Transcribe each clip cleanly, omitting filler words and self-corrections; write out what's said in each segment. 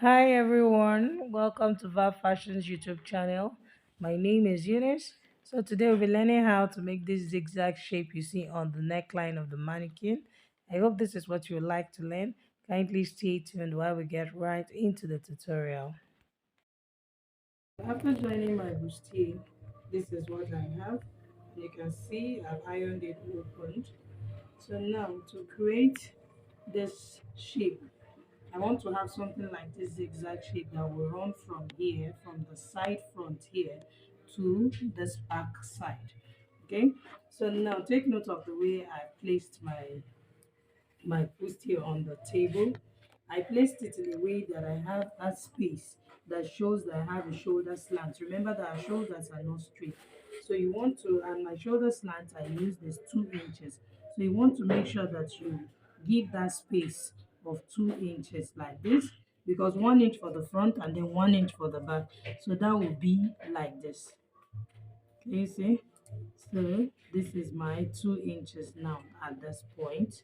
Hi everyone, welcome to VAP Fashion's YouTube channel. My name is Eunice. So today we'll be learning how to make this zigzag shape you see on the neckline of the mannequin. I hope this is what you would like to learn. Kindly stay tuned while we get right into the tutorial. After joining my bustier, this is what I have. You can see I've ironed it opened. So now to create this shape, I want to have something like this zigzag shape that will run from here, from the side front here to this back side. Okay, so now take note of the way I placed my bustier on the table. I placed it in a way that I have a space that shows that I have a shoulder slant. Remember that our shoulders are not straight. So you want to, and my shoulder slant, I use this 2 inches. So you want to make sure that you give that space of 2 inches like this, because 1 inch for the front and then 1 inch for the back. So that will be like this. Can you see? So this is my 2 inches now at this point.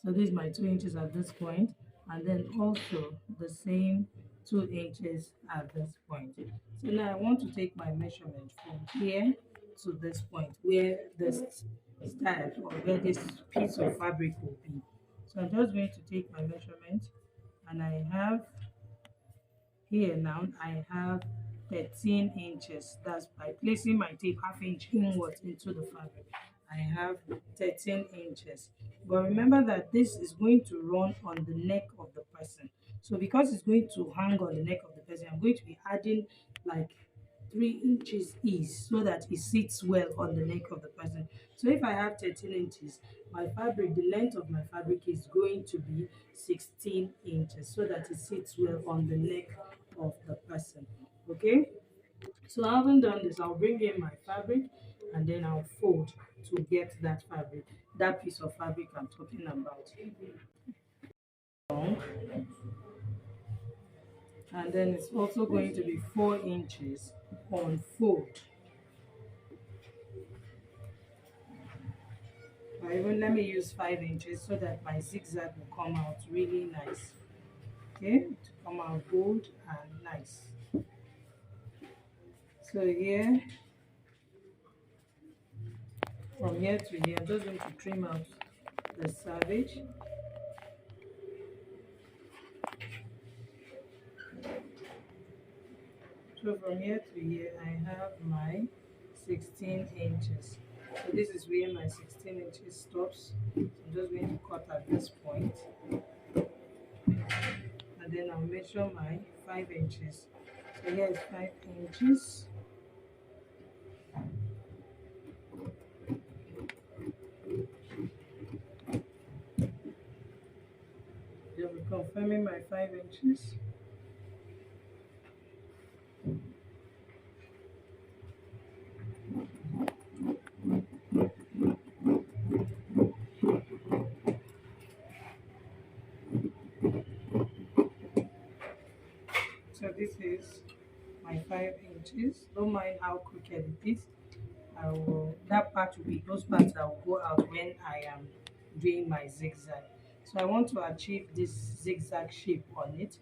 So this is my 2 inches at this point, and then also the same 2 inches at this point. So now I want to take my measurement from here to this point where this style or where this piece of fabric will be. So I'm just going to take my measurement, and I have here now I have 13 inches. That's by placing my tape half inch inwards into the fabric. I have 13 inches. But remember that this is going to run on the neck of the person. So because it's going to hang on the neck of the person, I'm going to be adding like 3 inches ease so that it sits well on the neck of the person. So if I have 13 inches, my fabric, the length of my fabric is going to be 16 inches so that it sits well on the neck of the person. Okay, so I haven't done this. I'll bring in my fabric and then I'll fold to get that fabric, that piece of fabric I'm talking about. Long, and then it's also going to be 4 inches on fold. Or even let me use 5 inches so that my zigzag will come out really nice. Okay, to come out bold and nice. So here, from here to here, I'm just going to trim out the savage. So from here to here, I have my 16 inches. So this is where my 16 inches stops. So I'm just going to cut at this point, and then I'll measure my 5 inches. So here is 5 inches. Just confirming my 5 inches. So this is my 5 inches. Don't mind how crooked it is. I will, that part will be those parts that will go out when I am doing my zigzag. So I want to achieve this zigzag shape on it.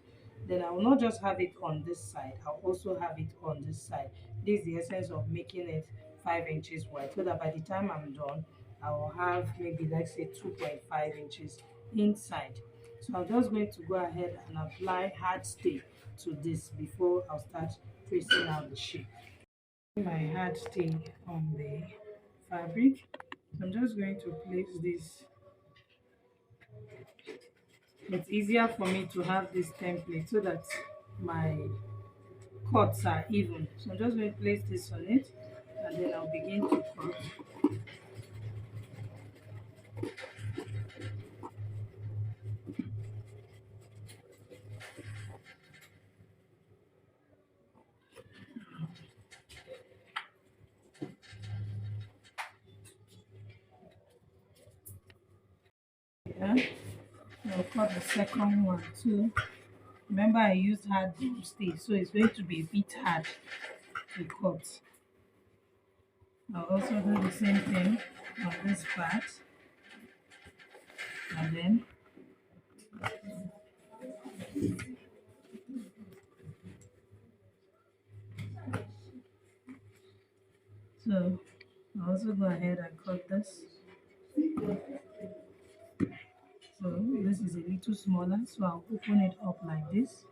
Then I will not just have it on this side, I'll also have it on this side. This is the essence of making it 5 inches wide, so that by the time I'm done, I will have maybe, let's say, 2.5 inches inside. So I'm just going to go ahead and apply hard stay to this before I'll start tracing out the shape. My hard stay on the fabric. I'm just going to place this. It's easier for me to have this template so that my cuts are even. So I'm just going to place this on it, and then I'll begin to cut. Yeah, I'll cut the second one too. Remember, I used hard stay, so it's going to be a bit hard to cut. I'll also do the same thing on this part, and then also go ahead and cut this. So this is a little smaller, so I'll open it up like this.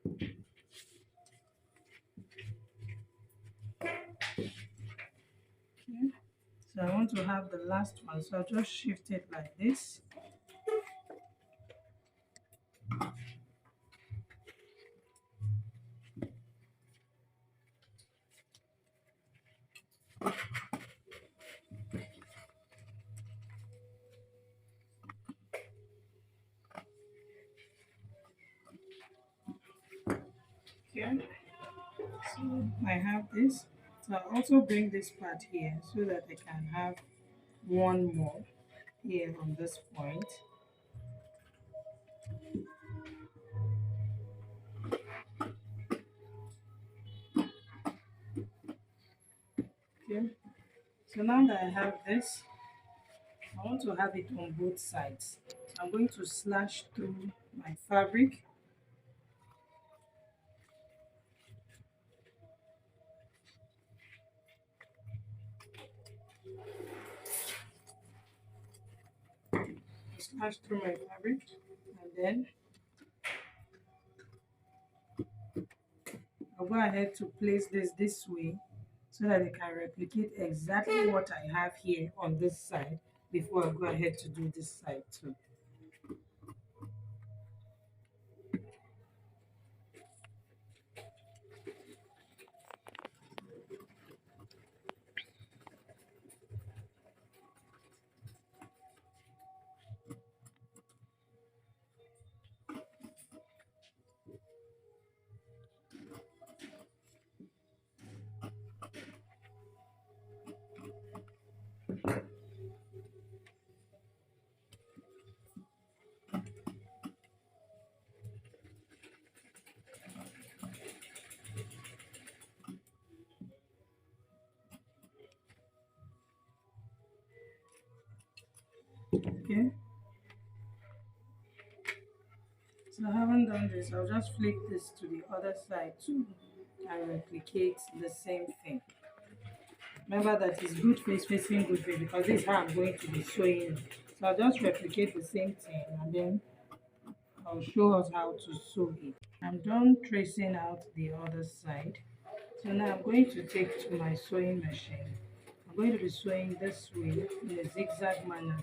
Okay. So I want to have the last one, so I'll just shift it like this. Okay. So I have this. So I'll also bring this part here so that I can have one more here on this point. Okay. So now that I have this, I want to have it on both sides. So I'm going to slash through my fabric. Slash through my fabric, and then I'll go ahead to place this way so that I can replicate exactly what I have here on this side before I go ahead to do this side too. Okay, so I haven't done this. I'll just flip this to the other side too and replicate the same thing. Remember that it's good face facing good face because this is how I'm going to be sewing. So I'll just replicate the same thing and then I'll show us how to sew it. I'm done tracing out the other side. So now I'm going to take to my sewing machine. I'm going to be sewing this way in a zigzag manner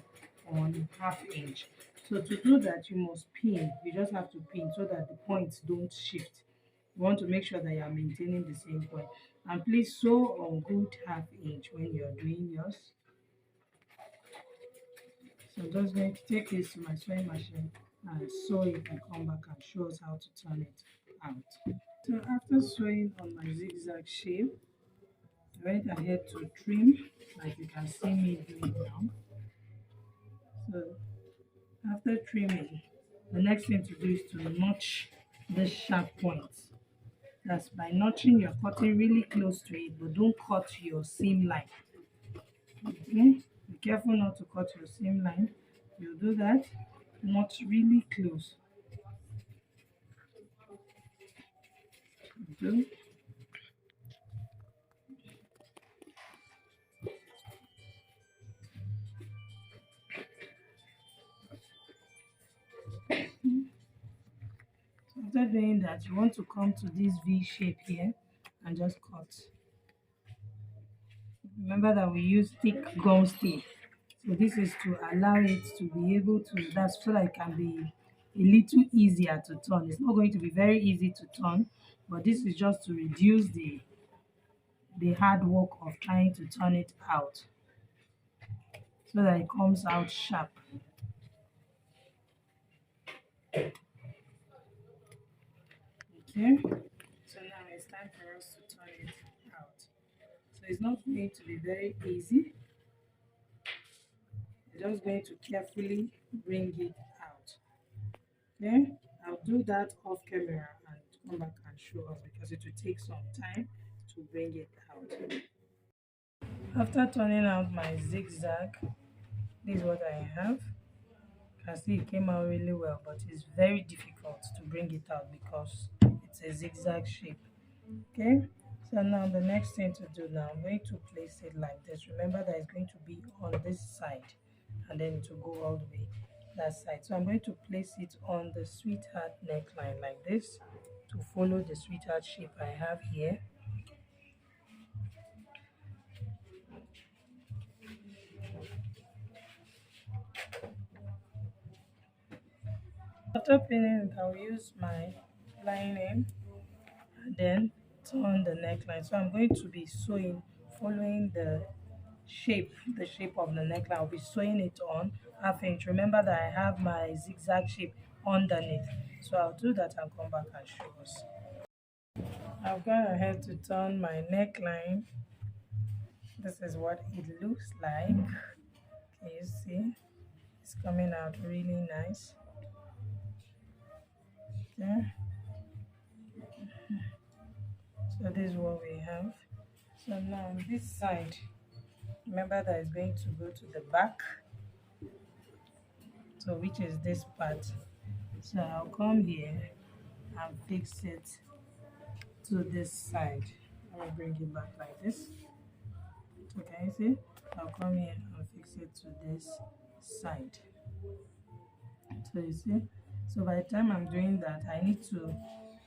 on 1/2 inch. So to do that, you must pin. You just have to pin so that the points don't shift. You want to make sure that you are maintaining the same point. And please sew on good 1/2 inch when you're doing yours. So I'm just going to take this to my sewing machine and sew it and come back and show us how to turn it out. So after sewing on my zigzag shape, I went ahead to trim like you can see me doing now. So after trimming, the next thing to do is to notch the sharp points. That's by notching, you're cutting really close to it, but don't cut your seam line. Okay? Be careful not to cut your seam line. You do that, not really close. Okay? So after doing that, you want to come to this V shape here and just cut. Remember that we use thick gum stick. So this is to allow it to be able to, that's so that it can be a little easier to turn. It's not going to be very easy to turn, but this is just to reduce the hard work of trying to turn it out so that it comes out sharp. Okay, so now it's time for us to turn it out. So it's not going to be very easy. You're just going to carefully bring it out. Okay, I'll do that off camera and come back and show us because it will take some time to bring it out. After turning out my zigzag, this is what I have. You can see it came out really well, but it's very difficult to bring it out because it's a zigzag shape. Okay, so now the next thing to do now, I'm going to place it like this. Remember that it's going to be on this side and then it will go all the way that side. So I'm going to place it on the sweetheart neckline like this to follow the sweetheart shape I have here. After pinning it, I'll use my lining and then turn the neckline. So I'm going to be sewing, following the shape of the neckline. I'll be sewing it on half inch. Remember that I have my zigzag shape underneath. So I'll do that and come back and show us. I've gone ahead to turn my neckline. This is what it looks like. Can you see? It's coming out really nice. Okay. So this is what we have. So now on this side, remember that it's going to go to the back, so which is this part. So I'll come here and fix it to this side. Let me bring it back like this. So can you see? I'll come here and fix it to this side. So you see? So by the time I'm doing that, I need to,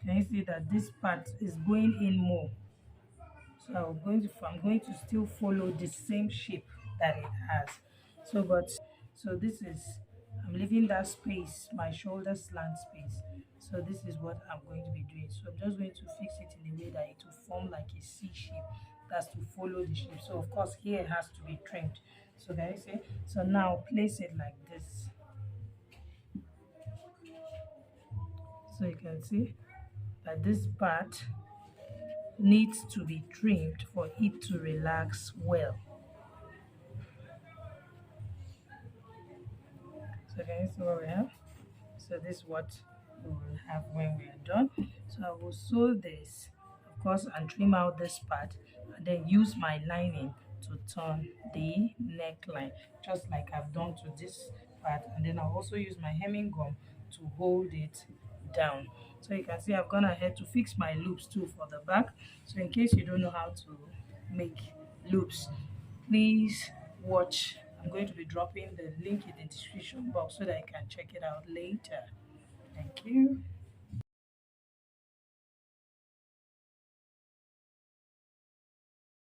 can you see that this part is going in more? So I'm going to still follow the same shape that it has. So this is, I'm leaving that space, my shoulder slant space. So this is what I'm going to be doing. So I'm just going to fix it in a way that it will form like a C shape. That's to follow the shape. So of course here it has to be trimmed. So can you see? So now place it like this. So you can see that this part needs to be trimmed for it to relax well. So can you see what we have? So this is what we will have when we are done. So I will sew this, of course, and trim out this part and then use my lining to turn the neckline, just like I've done to this part. And then I'll also use my hemming gum to hold it down. So you can see I've gone ahead to fix my loops too for the back. So in case you don't know how to make loops, please watch. I'm going to be dropping the link in the description box so that you can check it out later. Thank you.